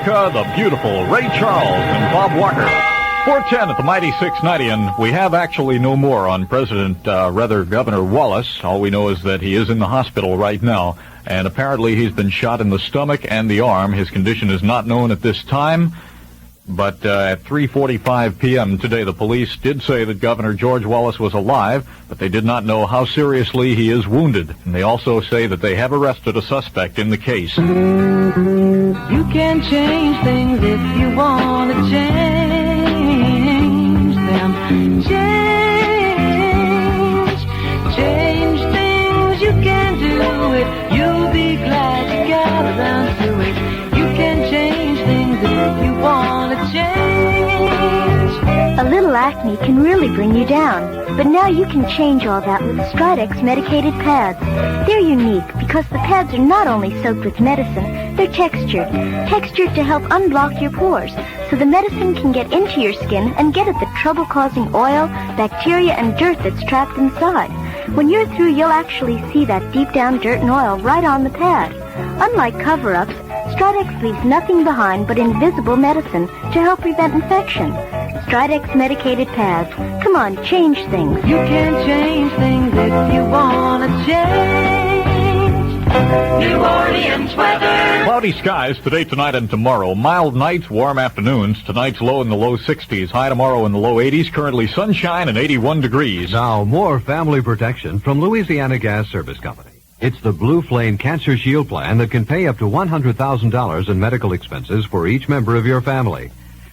America, the beautiful Ray Charles and Bob Walker. 410 at the mighty 690, and we have actually no more on Governor Wallace. All we know is that he is in the hospital right now, and apparently he's been shot in the stomach and the arm. His condition is not known at this time, but at 3:45 p.m. today, the police did say that Governor George Wallace was alive, but they did not know how seriously he is wounded. And they also say that they have arrested a suspect in the case. You can change things if you want to change them. Change things, you can do it. You'll be glad you got around to it. You can change things if you want to change. A little acne can really bring you down, but now you can change all that with Stridex medicated pads. They're unique because the pads are not only soaked with medicine, they're textured to help unblock your pores, so the medicine can get into your skin and get at the trouble-causing oil, bacteria, and dirt that's trapped inside. When you're through, you'll actually see that deep-down dirt and oil right on the pad. Unlike cover-ups, Stridex leaves nothing behind but invisible medicine to help prevent infection. Stridex medicated pads. Come on, change things. You can change things if you want to change. New Orleans weather. Cloudy skies today, tonight, and tomorrow. Mild nights, warm afternoons. Tonight's low in the low 60s. High tomorrow in the low 80s. Currently sunshine and 81 degrees. Now, more family protection from Louisiana Gas Service Company. It's the Blue Flame Cancer Shield Plan that can pay up to $100,000 in medical expenses for each member of your family.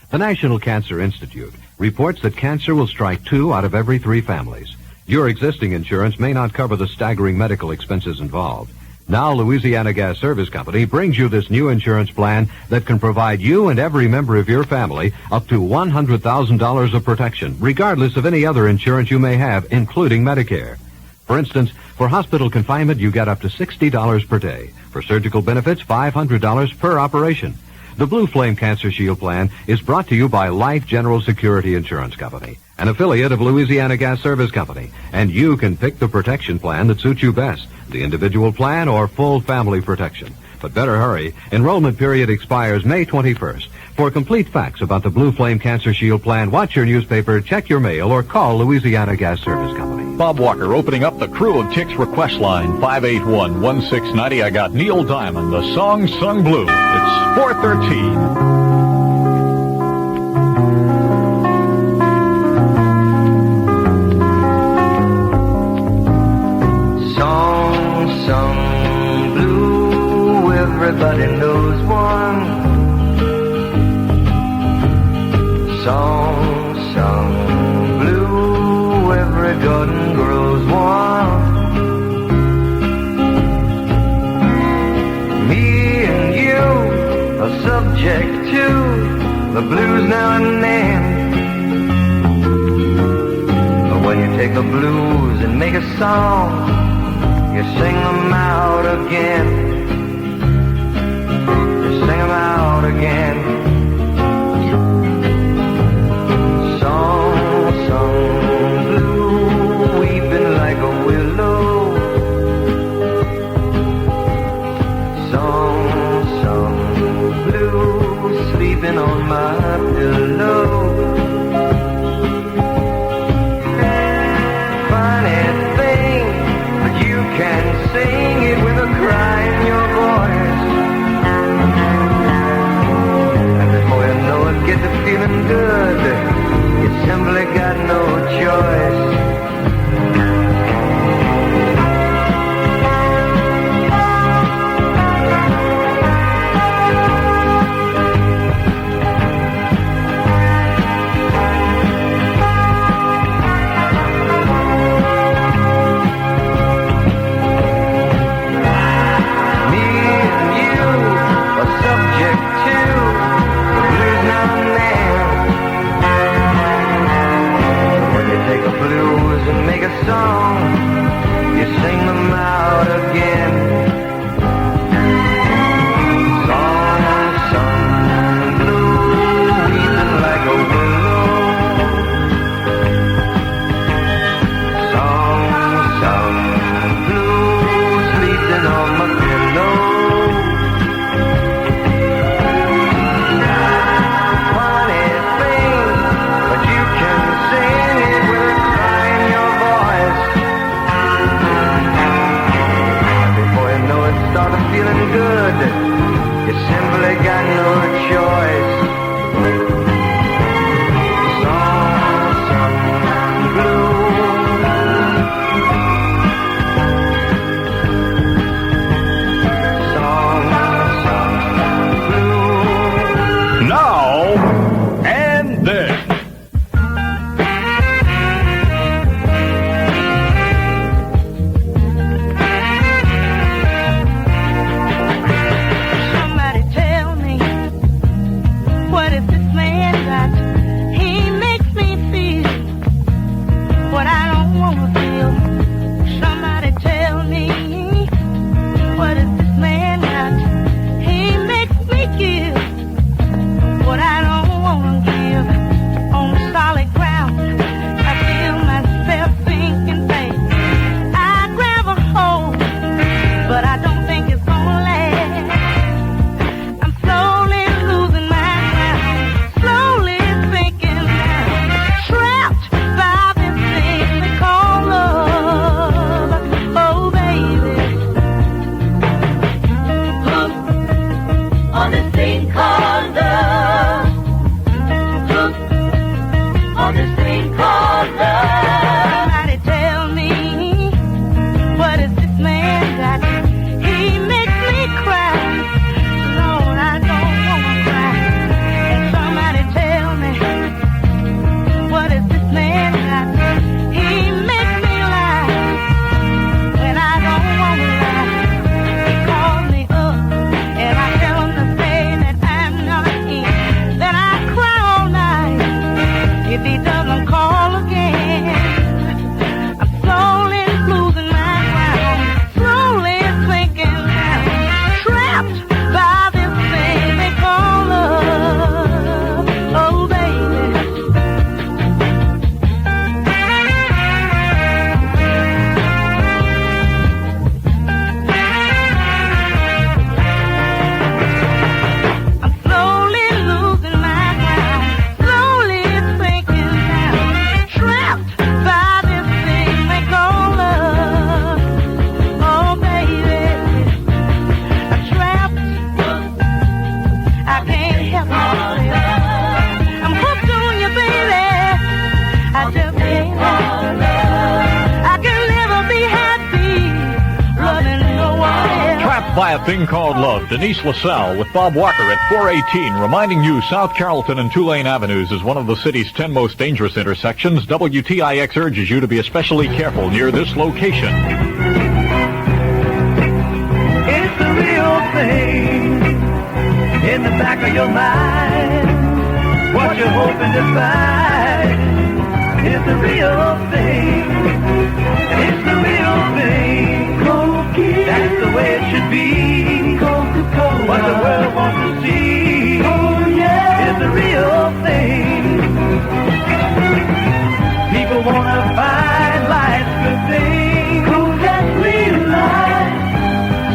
The National Cancer Institute reports that cancer will strike 2 out of every 3 families. Your existing insurance may not cover the staggering medical expenses involved. Now, Louisiana Gas Service Company brings you this new insurance plan that can provide you and every member of your family up to $100,000 of protection, regardless of any other insurance you may have, including Medicare. For instance, for hospital confinement, you get up to $60 per day. For surgical benefits, $500 per operation. The Blue Flame Cancer Shield Plan is brought to you by Life General Security Insurance Company, an affiliate of Louisiana Gas Service Company, and you can pick the protection plan that suits you best, the individual plan or full family protection. But better hurry. Enrollment period expires May 21st. For complete facts about the Blue Flame Cancer Shield Plan, watch your newspaper, check your mail, or call Louisiana Gas Service Company. Bob Walker opening up the Crew of TIX request line, 581-1690. I got Neil Diamond, the song sung blue. It's 4:13. Everybody knows one song sung blue. Every garden grows one. Me and you are subject to the blues now and then. But when you take the blues and make a song, you sing them out again. Sing 'em out again. Song sung blue, weeping like a willow. Song sung blue, sleeping on my pillow. Funny thing, but you can sing it with a cry in your voice. by A Thing Called Love. Denise LaSalle with Bob Walker at 418, reminding you South Carrollton and Tulane Avenues is one of the city's 10 most dangerous intersections. WTIX urges you to be especially careful near this location. It's the real thing in the back of your mind. What you're hoping to find is the real thing. It's the real thing. That's the way it should be. Coca-Cola. What the world wants to see is the real thing. People want to find life's good thing. That's real life.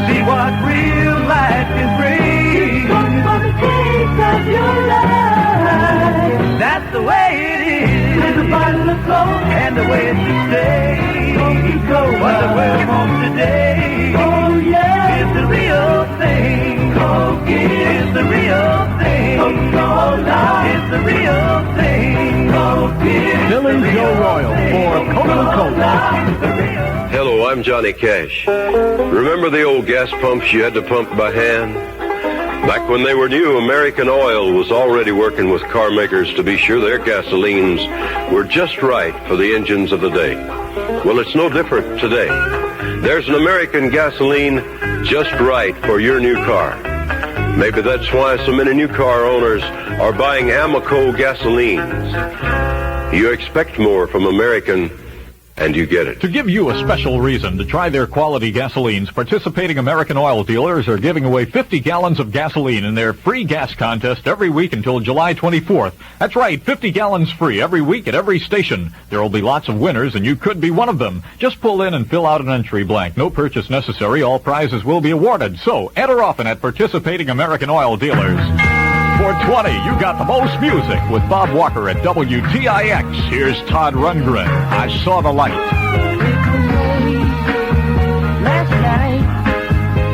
See what real life can bring. For the taste of your life. That's the way it is. With a bottle of Coke and the way it should stay. Coca-Cola. What the world wants today. It's the real thing. Coke is the real thing. Coca-Cola is the real thing. Coke is Billy Joe Royal for Coca-Cola. Hello, I'm Johnny Cash. Remember the old gas pumps you had to pump by hand? Back when they were new, American Oil was already working with car makers to be sure their gasolines were just right for the engines of the day. Well, it's no different today. There's an American gasoline just right for your new car. Maybe that's why so many new car owners are buying Amoco gasolines. You expect more from American, and you get it. To give you a special reason to try their quality gasolines, participating American Oil dealers are giving away 50 gallons of gasoline in their free gas contest every week until July 24th. That's right, 50 gallons free every week at every station. There will be lots of winners, and you could be one of them. Just pull in and fill out an entry blank. No purchase necessary. All prizes will be awarded. So, enter often at participating American Oil dealers. 420, you got the most music with Bob Walker at WTIX. Here's Todd Rundgren. I Saw the Light. Last night,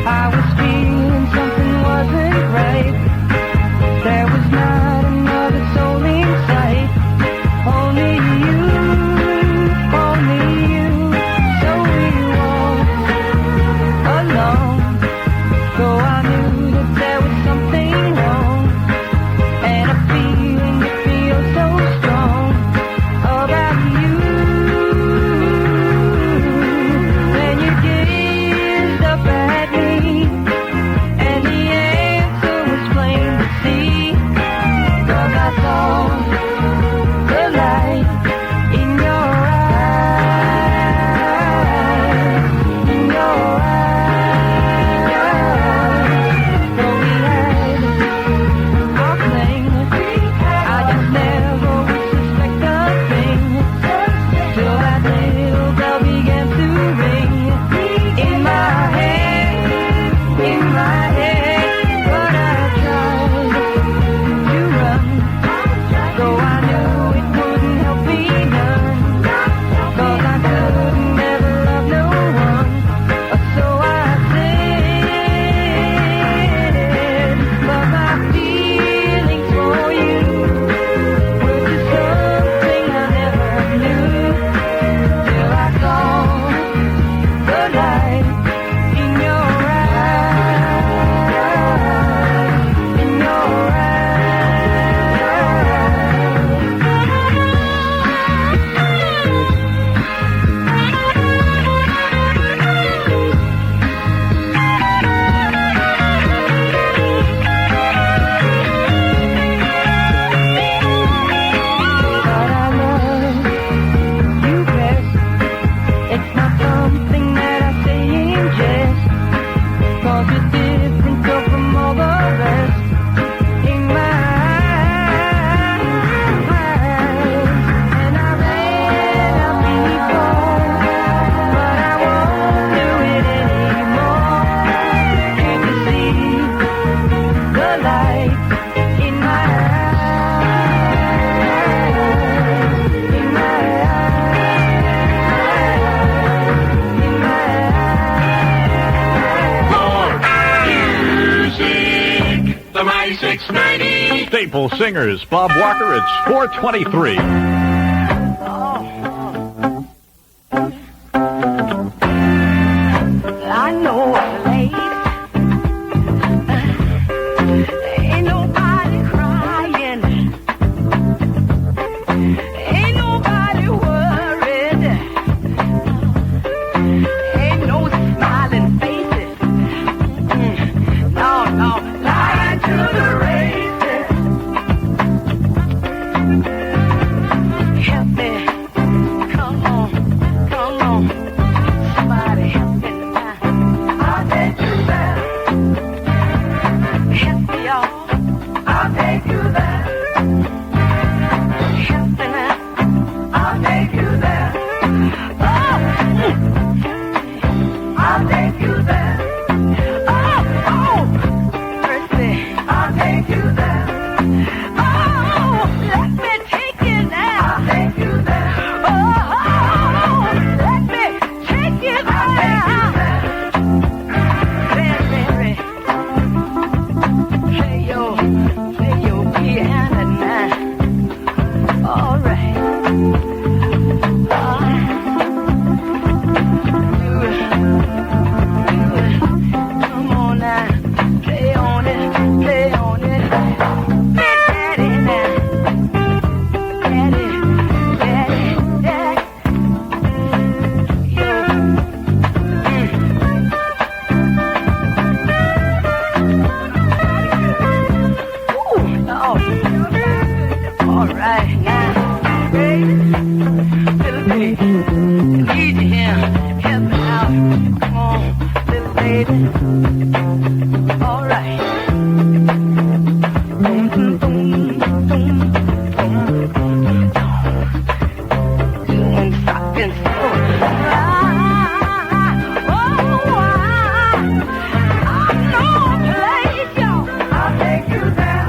I was feeling something wasn't right. There was not another soul in sight. Only you, so we walked alone. Though I knew that there was something wrong, and a feeling that feels so strong about you. Then you gazed up at me, and the answer was plain to see. 'Cause I saw the light in your eyes, in your eyes. So we had our fling. I just never would suspect a thing till that little bell began to ring in my head, But I tried to run, though I knew it wouldn't help me none. 'Cause I could never love no one, so I said, but my feelings for you were just something I never knew, till I saw the light in your eyes, in your But I love you best. It's not something that I say in jest, 'cause you're different so from all the rest. In my eyes, and I ran out before, but I won't do it anymore. Can't you see the light in my eyes, in my Music, the Mighty 690. Staple Singers, Bob Walker. It's 423. I know a place baby. All right. Boom, boom, boom, boom, boom. Doing something so I'll take you there.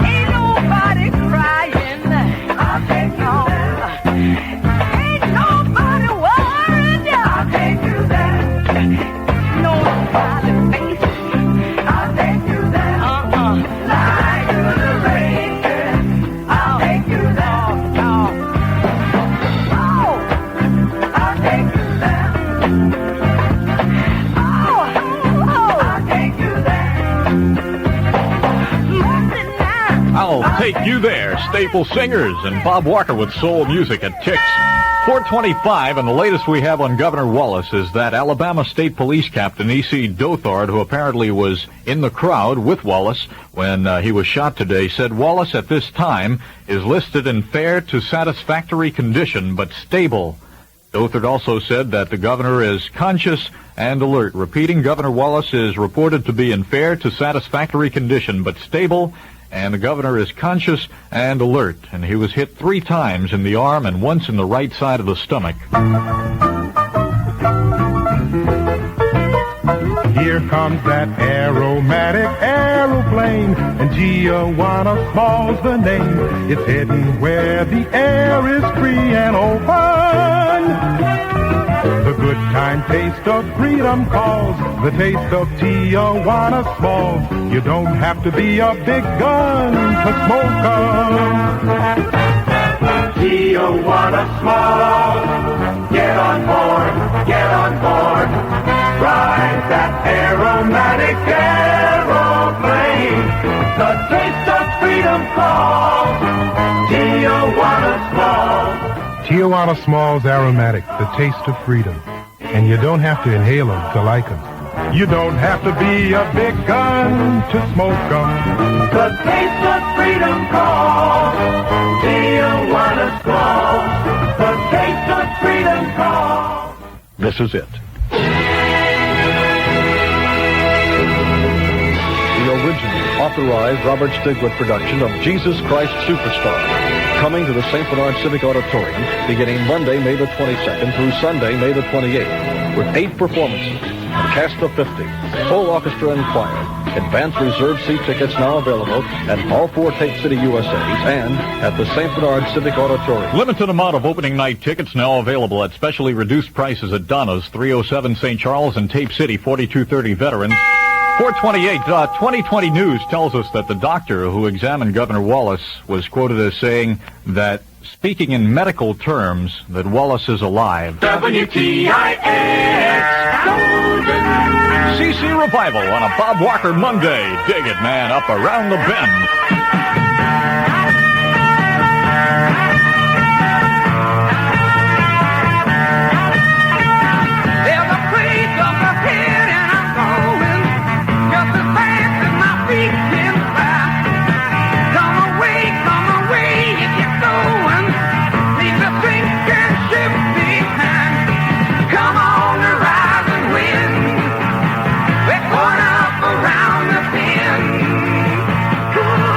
Ain't nobody crying. I'll take you there. Ain't nobody worried. I'll take you there. No smiling faces. I'll take you there. Lie to the rain, girl. I'll take you there. Oh, I'll take you there. Oh, I'll take you there. I'll take you there. Staple Singers and Bob Walker with soul music at TIX. 425, and the latest we have on Governor Wallace is that Alabama State Police Captain E.C. Dothard, who apparently was in the crowd with Wallace when he was shot today, said Wallace at this time is listed in fair to satisfactory condition but stable. Dothard also said that the governor is conscious and alert. Repeating, Governor Wallace is reported to be in fair to satisfactory condition but stable, and the governor is conscious and alert. And he was hit 3 times in the arm and once in the right side of the stomach. Here comes that aromatic aeroplane, and Giovanna Small's the name. It's heading where the air is free and open. The good time taste of freedom calls, the taste of Tijuana Smalls. You don't have to be a big gun to smoke 'em. Tijuana Smalls, get on board, get on board. Ride that aromatic aeroplane. The taste of freedom calls, Tijuana Smalls. Tijuana Smalls Aromatic, the taste of freedom. And you don't have to inhale them to like them. You don't have to be a big gun to smoke them. The taste of freedom calls, Tijuana Smalls. The taste of freedom calls. This is it. The original authorized Robert Stigwood production of Jesus Christ Superstar, coming to the St. Bernard Civic Auditorium beginning Monday, May the 22nd through Sunday, May the 28th, with 8 performances, a cast of 50, full orchestra and choir. Advanced reserved seat tickets now available at all 4 Tape City USAs and at the St. Bernard Civic Auditorium. Limited amount of opening night tickets now available at specially reduced prices at Donna's, 307 St. Charles, and Tape City, 4230 Veterans. 428, 2020 News tells us that the doctor who examined Governor Wallace was quoted as saying that, speaking in medical terms, that Wallace is alive. WTIX. CC Revival on a Bob Walker Monday. Dig it, man, up around the bend. There's a place up ahead and I'm going just as fast as my feet can fly. Come away if you're going. Leave the sinking ship behind. Come on the rising wind. We're going up around the bend. Ooh.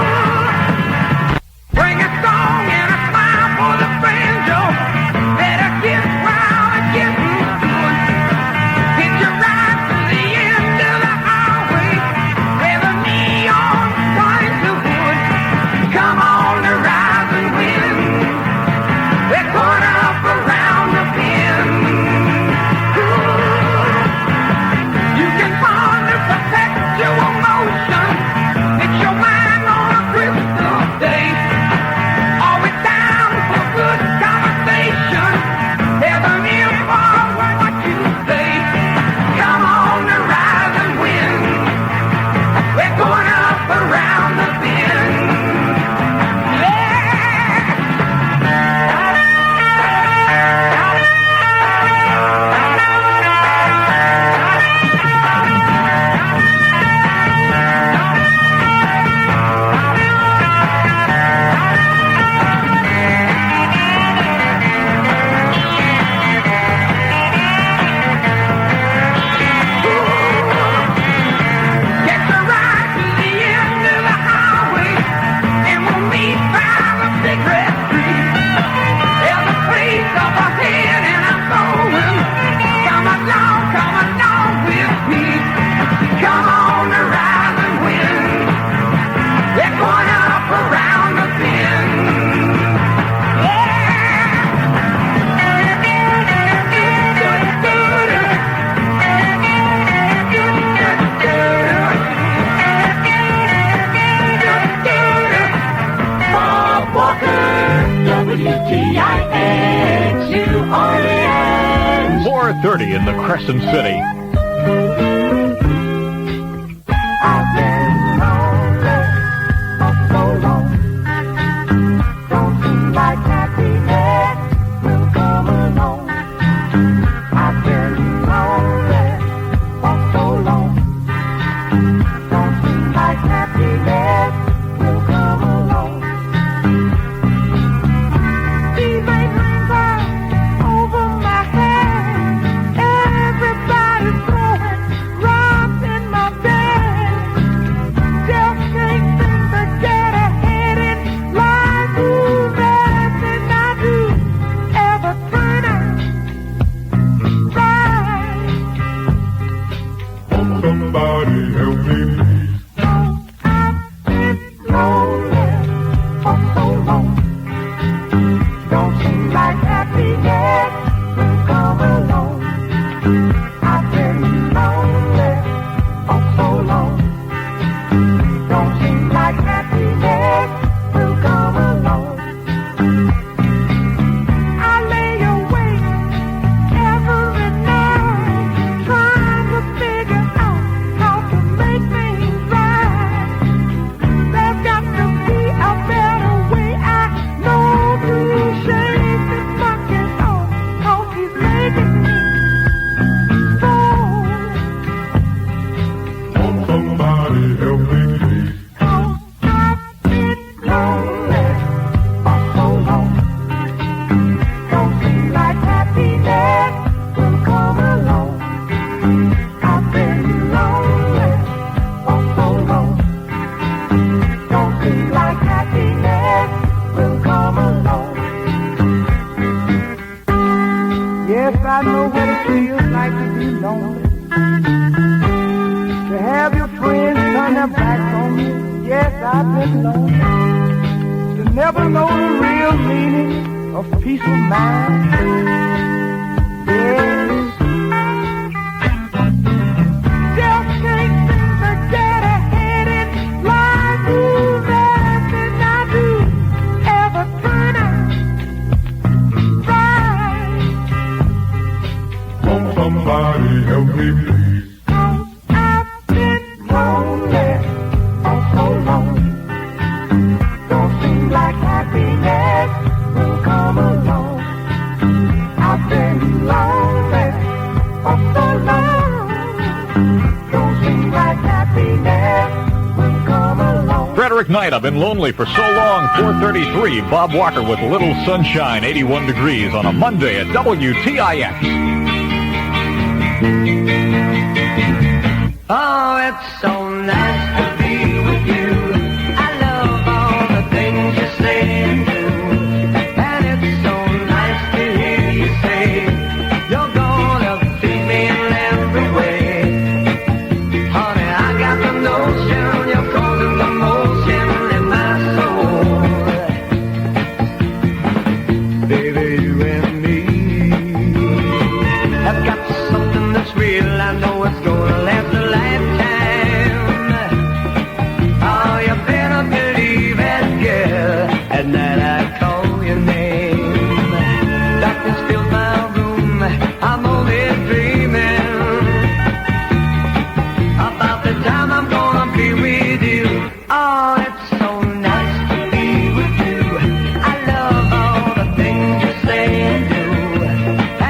4:30 in the Crescent City. I've been lonely for so long. Don't seem like happiness will come along. I've been lonely for so long. Don't seem like happiness will come along. These ain't rings over my head. Everybody's throwing rocks in my bed. Just can't seem to get ahead in life. Ooh, everything I do ever turn out right. Somebody help me, please. I've been lonely for so long. Don't seem like happiness will come along. I've been lonely for so long. Don't seem like happiness will come along. I lay awake every night trying to figure out how to make things right. There's got to be a better way. I know to shake this monkey off, 'cause he's making me so. Somebody help me, please. 'Cause I've been lonely for so long. Don't seem like happiness will come along. I've been lonely for so long. Don't seem like happiness will come along. Yes, I know what it feels like to be lonely. To have your friends turn their backs on you. Yes, I've been lonely. To never know the real meaning of peace of mind. Yes. Just can't seem to get ahead in life. Ooh, everything I do ever turn out right. Somebody help me, please. 'Cause I've been lonely for so long. Don't seem like happiness will come along. I've been lonely for so long. Don't seem like happiness will come along. Frederick Knight, I've been lonely for so long. 4:33. Bob Walker with Little Sunshine, 81 degrees on a Monday at WTIX. Oh, it's so nice to be with you. I love all the things you say and do. And it's so nice to hear you say you're gonna feed me in every way. Honey, I got the notion you're causing commotion in my soul. Baby, you and me have got something that's real. I know it's gonna last a lifetime. Oh, you better believe it, girl. At night I call your name. Darkness fills my room. I'm only dreaming about the time I'm gonna be with you. Oh, it's so nice to be with you. I love all the things you say and do.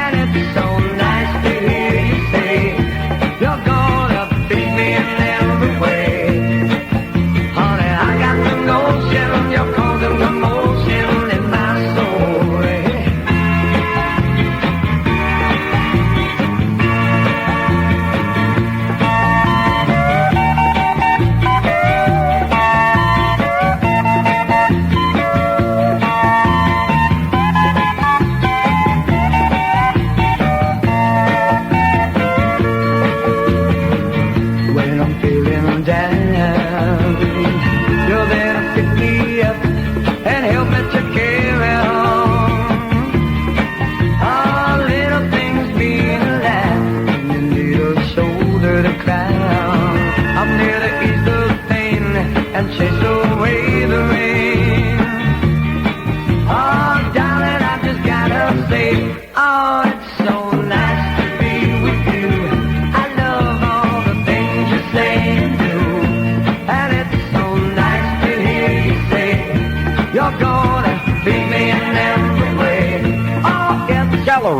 And it's so nice to hear you say you're gonna feed me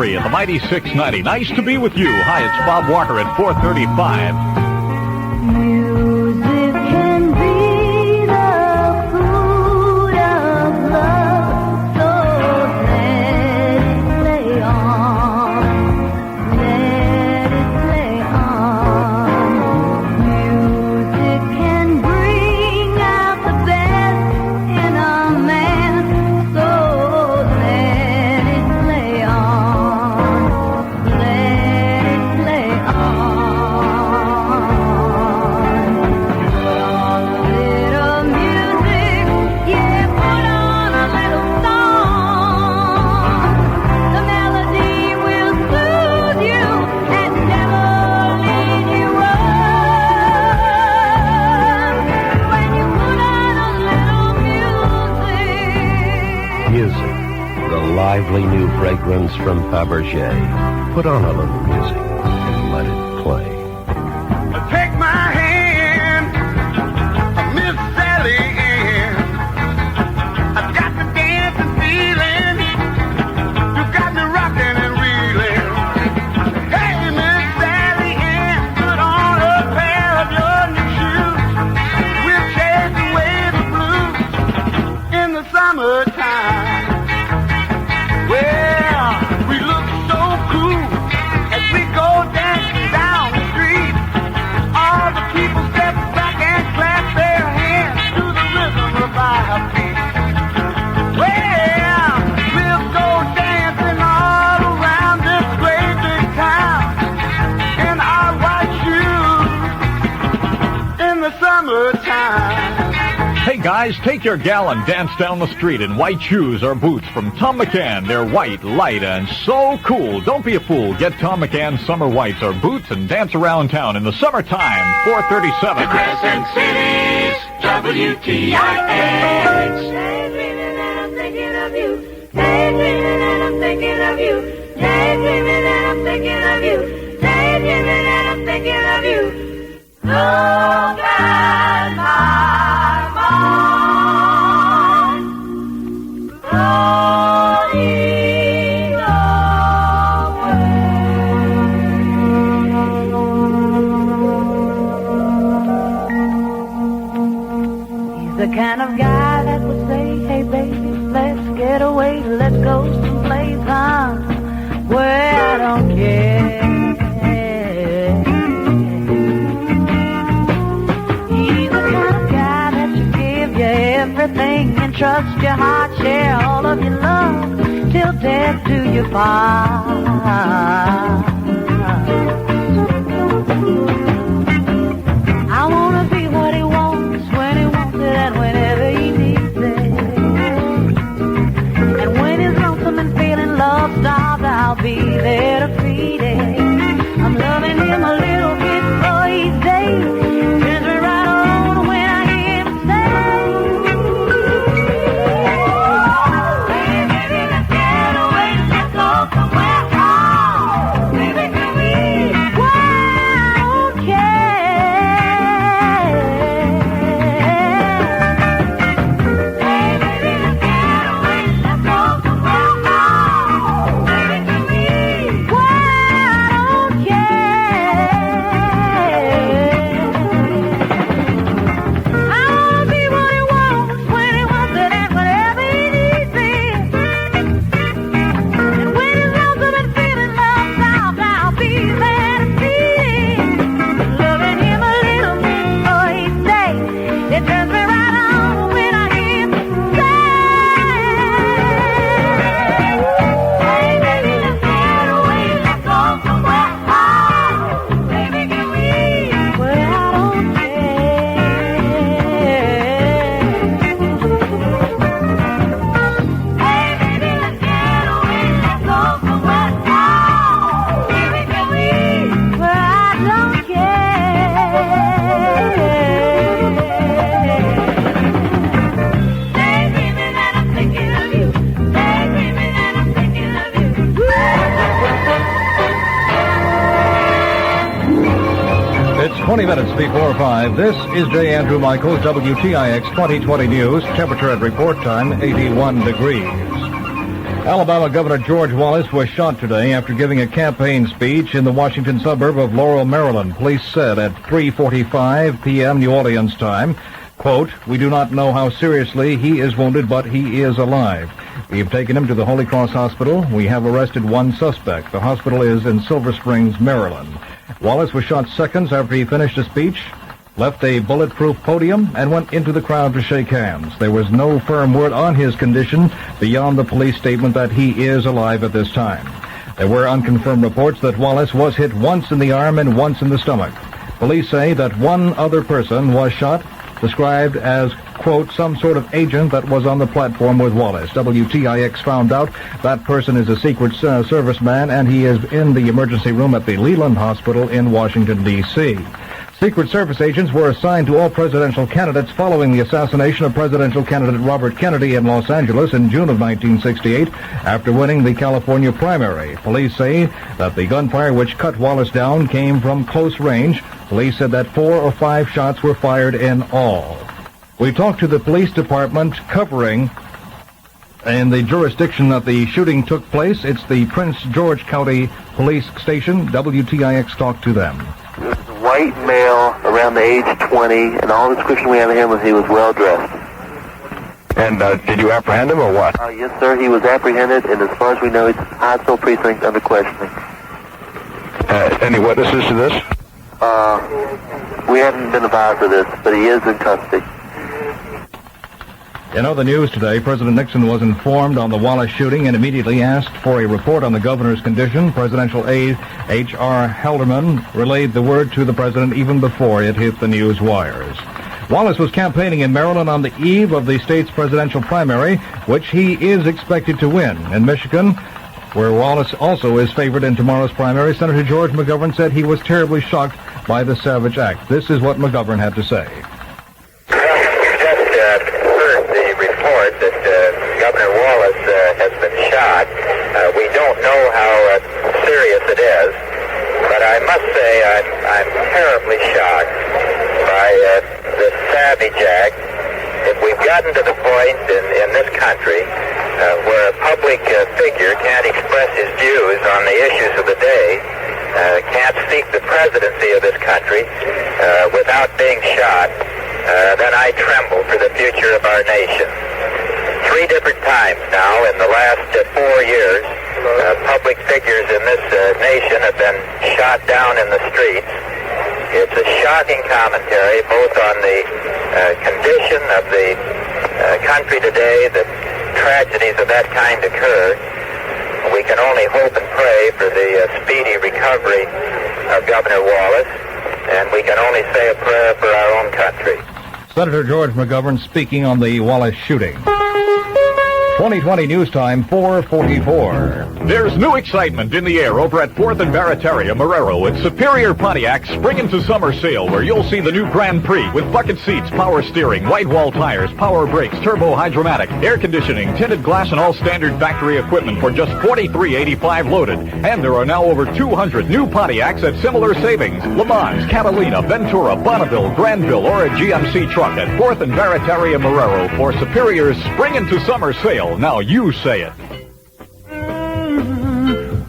3 at the Mighty 690. Nice to be with you. Hi, it's Bob Walker at 435. Music can be the food of love, so let it play on, let it play on. Music can bring out the best in a man, so let it play on, let it play on. Music, the lively new fragrance from Fabergé. Put on a little music and let it play. Take my hand, Miss Sally Ann. I've got the dancing feeling. You got me rocking and reeling. Hey, Miss Sally Ann, put on a pair of your new shoes. We'll chase away the blues in the summertime. Well, we look so cool as we go dancing down the street. All the people step back and clap their hands to the rhythm of our feet. Well, we'll go dancing all around this great big town in our white shoes in the summertime. Hey guys, take your gal and dance down the street in white shoes or boots from Tom McCann. They're white, light, and so cool. Don't be a fool. Get Tom McCann summer whites or boots and dance around town in the summertime. 437. Crescent City's WTIX. Daydreaming and I'm thinking of you. Daydreaming and I'm thinking of you. Daydreaming and I'm thinking of you. Daydreaming and I'm thinking of you. Look at my mind, floating away. He's the kind of guy that would say, hey baby, let's get away, let's go someplace where I don't care. He's the kind of guy that you give you everything and trust your heart, share all of your love till death do you part. I wanna be what he wants when he wants it and whenever he needs it. And when he's lonesome and feeling love-starved, I'll be there to feed it. I'm loving him a little bit for each day. Turns me right on when I hear him say, baby, let's get away, let's go somewhere. Oh, baby, can we? Well, I don't care. Hey, baby, let's get away, let's go somewhere. Oh, baby, can we? Well, I don't care. I'll be what he wants when he wants it and whenever he needs it. And when he's lonesome and feeling love-starved, I'll be there to feed him. Loving him a little bit for each day. It turns me right on when I hear him say, hey baby, let's get away, let's go somewhere. Oh, baby, can we? Well, I don't care. Hey baby, let's get away, let's go somewhere. Oh, baby, can we? Well, I don't care. Daydreaming and I'm thinking of you. Daydreaming and I'm thinking of you. It's 20 minutes before 5. This is J. Andrew Michaels, WTIX 2020 News. Temperature at report time, 81 degrees. Alabama Governor George Wallace was shot today after giving a campaign speech in the Washington suburb of Laurel, Maryland. Police said at 3:45 p.m. New Orleans time, quote, "We do not know how seriously he is wounded, but he is alive. We have taken him to the Holy Cross Hospital. We have arrested one suspect. The hospital is in Silver Springs, Maryland." Wallace was shot seconds after he finished a speech, left a bulletproof podium, and went into the crowd to shake hands. There was no firm word on his condition beyond the police statement that he is alive at this time. There were unconfirmed reports that Wallace was hit once in the arm and once in the stomach. Police say that one other person was shot, described as, quote, "some sort of agent that was on the platform with Wallace." WTIX found out that person is a Secret Serviceman, and he is in the emergency room at the Leland Hospital in Washington, D.C. Secret Service agents were assigned to all presidential candidates following the assassination of presidential candidate Robert Kennedy in Los Angeles in June of 1968 after winning the California primary. Police say that the gunfire which cut Wallace down came from close range. Police said that 4 or 5 shots were fired in all. We talked to the police department covering in the jurisdiction that the shooting took place. It's the Prince George County Police Station. WTIX talked to them. White male around the age of 20, and all the description we have of him was he was well dressed. And did you apprehend him or what? Yes, sir. He was apprehended, and as far as we know, it's Hyattsville precinct under questioning. Any witnesses to this? We haven't been advised of this, but he is in custody. In other news today, President Nixon was informed on the Wallace shooting and immediately asked for a report on the governor's condition. Presidential aide H.R. Haldeman relayed the word to the president even before it hit the news wires. Wallace was campaigning in Maryland on the eve of the state's presidential primary, which he is expected to win. In Michigan, where Wallace also is favored in tomorrow's primary, Senator George McGovern said he was terribly shocked by the Savage Act. This is what McGovern had to say. Governor Wallace has been shot. We don't know how serious it is, but I must say I'm terribly shocked by this Savage Act. If we've gotten to the point in this country where a public figure can't express his views on the issues of the day, can't seek the presidency of this country without being shot, then I tremble for the future of our nation. 3 different times now in the last 4 years, public figures in this nation have been shot down in the streets. It's a shocking commentary both on the condition of the country today that tragedies of that kind occur. We can only hope and pray for the speedy recovery of Governor Wallace, and we can only say a prayer for our own country. Senator George McGovern speaking on the Wallace shooting. 2020 News Time, 4:44. There's new excitement in the air over at 4th and Barataria, Marrero. It's Superior Pontiac's Spring into Summer Sale, where you'll see the new Grand Prix with bucket seats, power steering, white wall tires, power brakes, turbo hydromatic, air conditioning, tinted glass, and all standard factory equipment for just $43.85 loaded. And there are now over 200 new Pontiacs at similar savings. Le Mans, Catalina, Ventura, Bonneville, Granville, or a GMC truck at 4th and Barataria, Marrero for Superior's Spring into Summer Sale. Now you say it.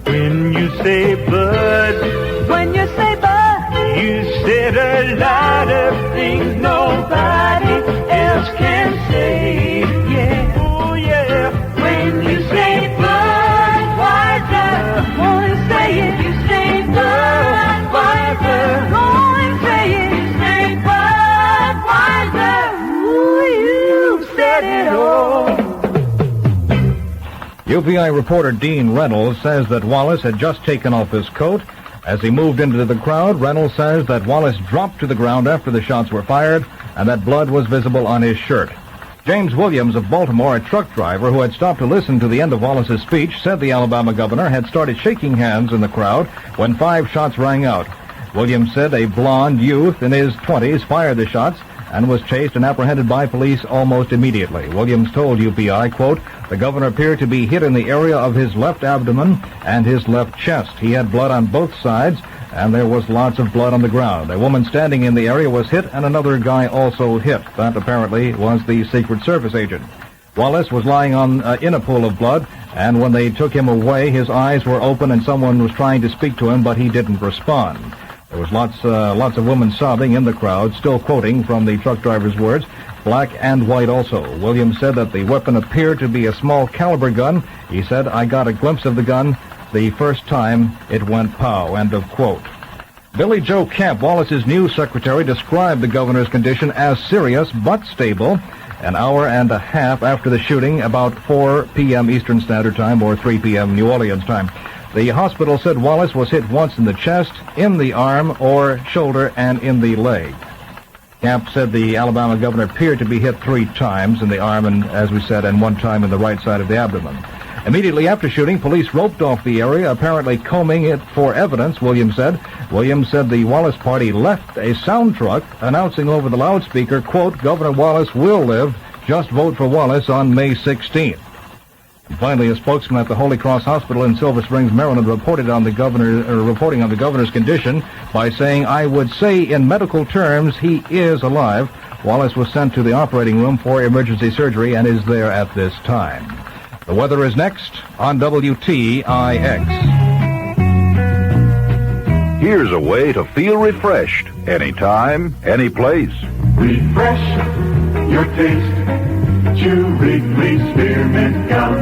When you say bud, When you say bud, you said a lot of things nobody else can say. yeah. Oh yeah. When you say Budweiser, won't say it. You say Budweiser, won't say it. You say Budweiser, ooh, you said it all. UPI reporter Dean Reynolds says that Wallace had just taken off his coat. As he moved into the crowd, Reynolds says that Wallace dropped to the ground after the shots were fired and that blood was visible on his shirt. James Williams of Baltimore, a truck driver who had stopped to listen to the end of Wallace's speech, said the Alabama governor had started shaking hands in the crowd when 5 shots rang out. Williams said a blond youth in his 20s fired the shots and was chased and apprehended by police almost immediately. Williams told UPI, quote, the governor appeared to be hit in the area of his left abdomen and his left chest. He had blood on both sides, and there was lots of blood on the ground. A woman standing in the area was hit, and another guy also hit. That apparently was the Secret Service agent. Wallace was lying in a pool of blood And when they took him away, his eyes were open and someone was trying to speak to him, but he didn't respond. There was lots of women sobbing in the crowd, still quoting from the truck driver's words, black and white also. Williams said that the weapon appeared to be a small caliber gun. He said, "I got a glimpse of the gun the first time it went pow," end of quote. Billy Joe Camp, Wallace's new secretary, described the governor's condition as serious but stable. An hour and a half after the shooting, about 4 p.m. Eastern Standard Time or 3 p.m. New Orleans time. The hospital said Wallace was hit once in the chest, in the arm or shoulder, and in the leg. Camp said the Alabama governor appeared to be hit 3 times in the arm and, as we said, and 1 time in the right side of the abdomen. Immediately after shooting, police roped off the area, apparently combing it for evidence, Williams said. Williams said the Wallace party left a sound truck announcing over the loudspeaker, quote, "Governor Wallace will live. Just vote for Wallace on May 16th. And finally, a spokesman at the Holy Cross Hospital in Silver Springs, Maryland, reporting on the governor's condition by saying, "I would say in medical terms he is alive." Wallace was sent to the operating room for emergency surgery and is there at this time. The weather is next on WTIX. Here's a way to feel refreshed anytime, any place. Refresh your taste. Chew Wrigley Spearmint Gum.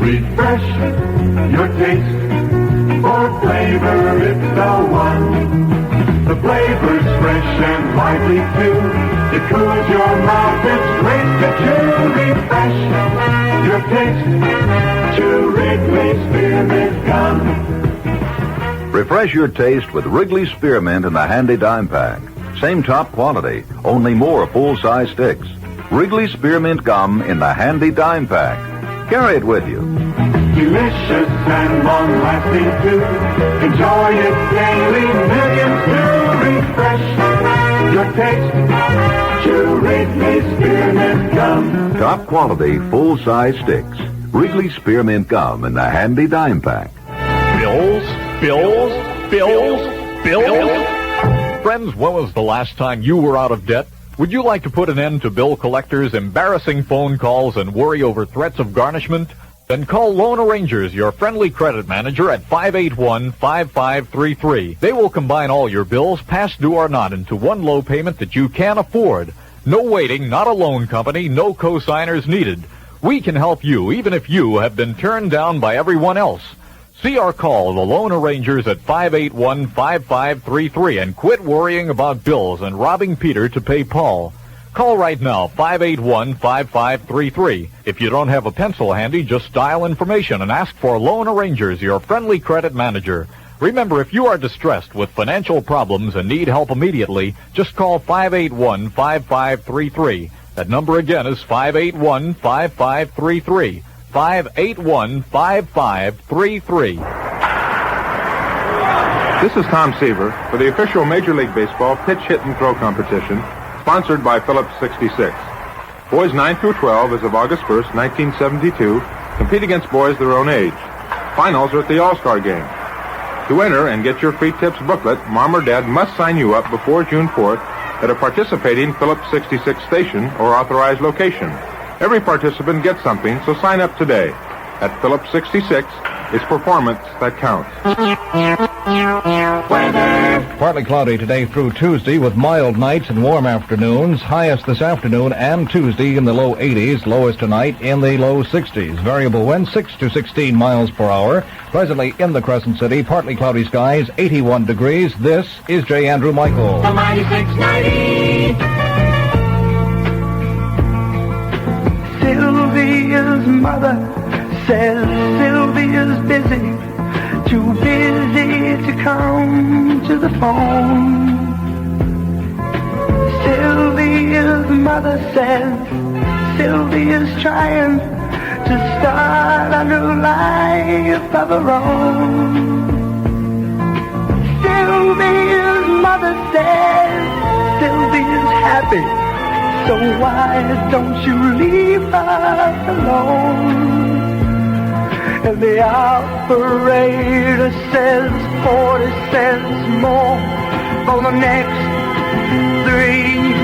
Refresh your taste. For flavor, it's the one. The flavor's fresh and lively too. It cools your mouth, it's great to chew. Refresh your taste. Chew Wrigley Spearmint Gum. Refresh your taste with Wrigley Spearmint in the handy dime pack. Same top quality, only more full-size sticks. Wrigley Spearmint Gum in the handy dime pack. Carry it with you. Delicious and long-lasting too. Enjoy it daily, millions do. Refresh your taste. Chew Wrigley Spearmint Gum. Top quality, full-size sticks. Wrigley Spearmint Gum in the handy dime pack. Bills? Friends, when was the last time you were out of debt? Would you like to put an end to bill collectors' embarrassing phone calls and worry over threats of garnishment? Then call Loan Arrangers, your friendly credit manager, at 581-5533. They will combine all your bills, past due or not, into one low payment that you can afford. No waiting, not a loan company, no co-signers needed. We can help you, even if you have been turned down by everyone else. See or call the Loan Arrangers at 581-5533 and quit worrying about bills and robbing Peter to pay Paul. Call right now, 581-5533. If you don't have a pencil handy, just dial information and ask for Loan Arrangers, your friendly credit manager. Remember, if you are distressed with financial problems and need help immediately, just call 581-5533. That number again is 581-5533. 581-5533. This is Tom Seaver for the official Major League Baseball pitch, hit, and throw competition, sponsored by Phillips 66. Boys 9 through 12 as of August 1st, 1972, compete against boys their own age. Finals are at the All-Star Game. To enter and get your free tips booklet, Mom or Dad must sign you up before June 4th at a participating Phillips 66 station or authorized location. Every participant gets something, so sign up today. At Phillips 66, it's performance that counts. Weather. Partly cloudy today through Tuesday with mild nights and warm afternoons. Highest this afternoon and Tuesday in the low 80s. Lowest tonight in the low 60s. Variable wind 6 to 16 miles per hour. Presently in the Crescent City, partly cloudy skies, 81 degrees. This is J. Andrew Michael. The Mighty 690. Sylvia's mother says Sylvia's busy, too busy to come to the phone. Sylvia's mother says Sylvia's trying to start a new life of her own. Sylvia's mother says Sylvia's happy, so why don't you leave her alone? And the operator says 40 cents more for the next 3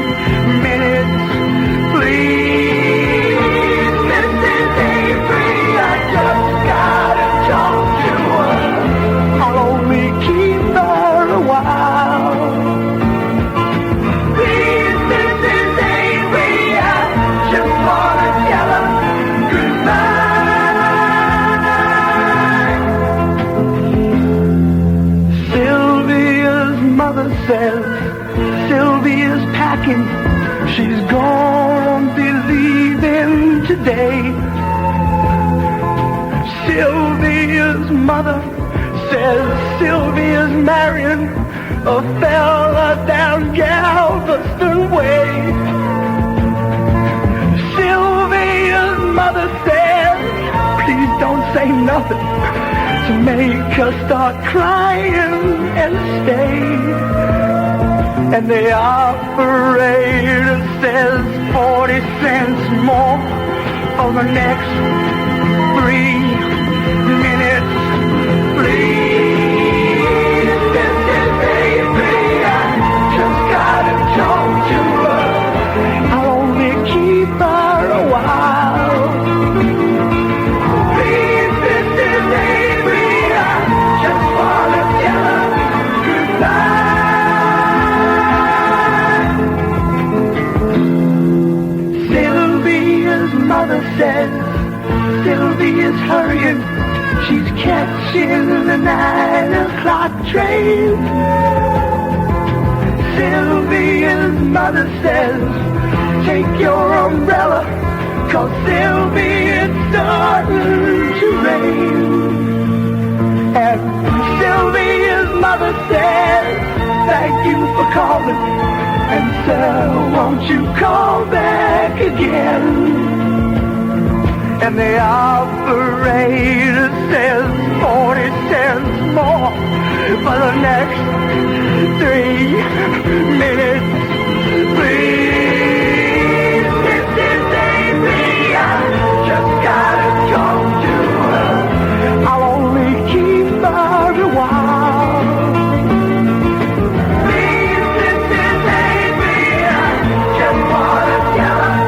minutes, please. This is Avery, I just mother says Sylvia's packing. She's gonna be leaving today. Sylvia's mother says Sylvia's marrying a fella down Galveston way. Sylvia's mother says, please don't say nothing to make her start crying and stay. And the operator says 40 cents more for the next 3 minutes, please. This is baby, I just gotta talk to her. I'll only keep her a while. Please, this is baby, I just wanna tell her goodbye. Mother says Sylvia's hurrying. She's catching the 9 o'clock train. Sylvia's mother says, take your umbrella, 'cause Sylvia, it's starting to rain. And Sylvia's mother says, thank you for calling, and sir, won't you call back again? And the operator says 40 cents more for the next 3 minutes, please. This is baby, I just gotta talk to her. I'll only keep her a while. Please, this is baby, I just wanna tell her.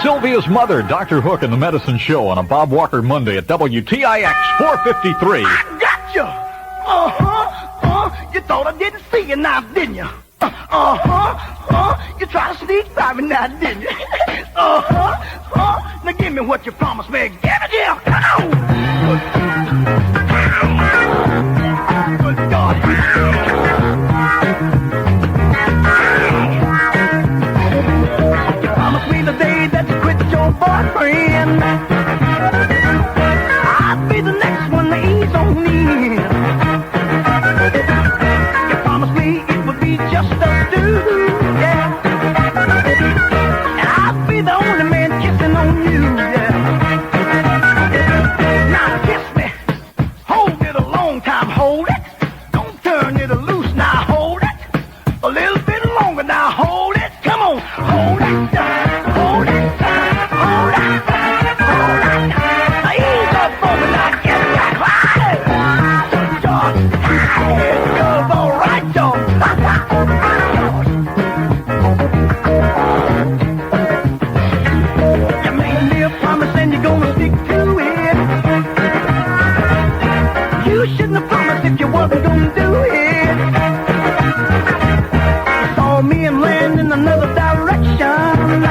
Sylvia's mother, Dr. Hook, and the Medicine Show on a Bob Walker Monday at WTIX 453. I got you! You thought I didn't see you now, didn't you? You tried to sneak by me now, didn't you? Now give me what you promised me. Give it here! Come on! Good God! You promised me the day that you quit your boyfriend, I'd be the next one to ease on me. You promised me it would be just us two, yeah. And I'd be the only man kissing on you, yeah. Now kiss me, hold it a long time, hold it. Don't turn it loose, now hold it. A little bit longer, now hold it. Come on, hold it. Hold it, hold it, hold it. Now ease up for me, now get back. Good dog, it goes all right, dog. You made me a promise and you're gonna stick to it. You shouldn't have promised if you wasn't gonna do it. You saw me and land in another direction.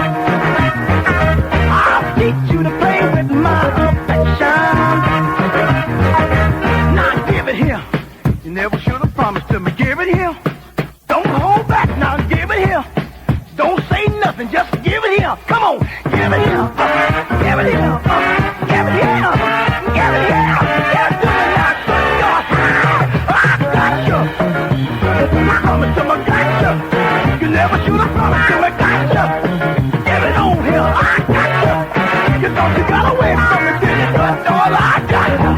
I'll teach you to play with my affection. Now give it here. You never should have promised to me. Give it here. Don't hold back. Now give it here. Don't say nothing. Just give it here. Come on. Give it here. Give it here. Give it here. Give it here. Give it to me now. Good God. I got you. I promised to me. Got you. You never should have promised to me. Got you. Give it on here. I got you. You thought you got away from me, didn't you? But no, I got you.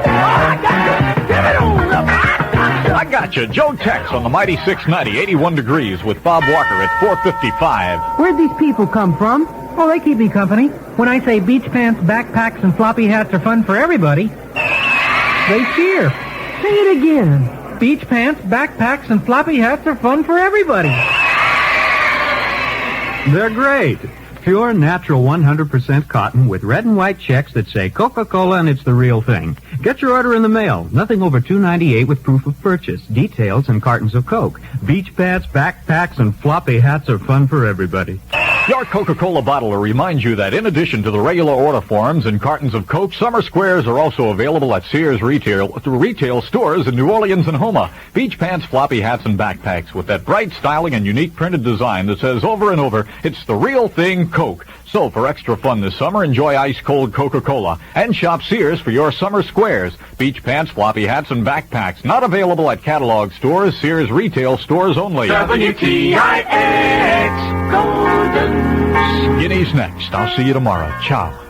I got you. Give it on up. I got you. Joe Tex on the Mighty 690, 81 degrees with Bob Walker at 455. Where'd these people come from? Oh, they keep me company. When I say beach pants, backpacks, and floppy hats are fun for everybody, they cheer. Say it again. Beach pants, backpacks, and floppy hats are fun for everybody. They're great. Pure, natural, 100% cotton with red and white checks that say Coca-Cola and it's the real thing. Get your order in the mail. Nothing over $2.98 with proof of purchase. Details and cartons of Coke. Beach pants, backpacks, and floppy hats are fun for everybody. Your Coca-Cola bottler reminds you that in addition to the regular order forms and cartons of Coke, summer squares are also available at Sears retail stores in New Orleans and Houma. Beach pants, floppy hats, and backpacks with that bright styling and unique printed design that says over and over, it's the real thing Coke. So for extra fun this summer, enjoy ice-cold Coca-Cola and shop Sears for your summer squares. Beach pants, floppy hats, and backpacks not available at catalog stores, Sears retail stores only. WTIX Golden. Skinny's next. I'll see you tomorrow. Ciao.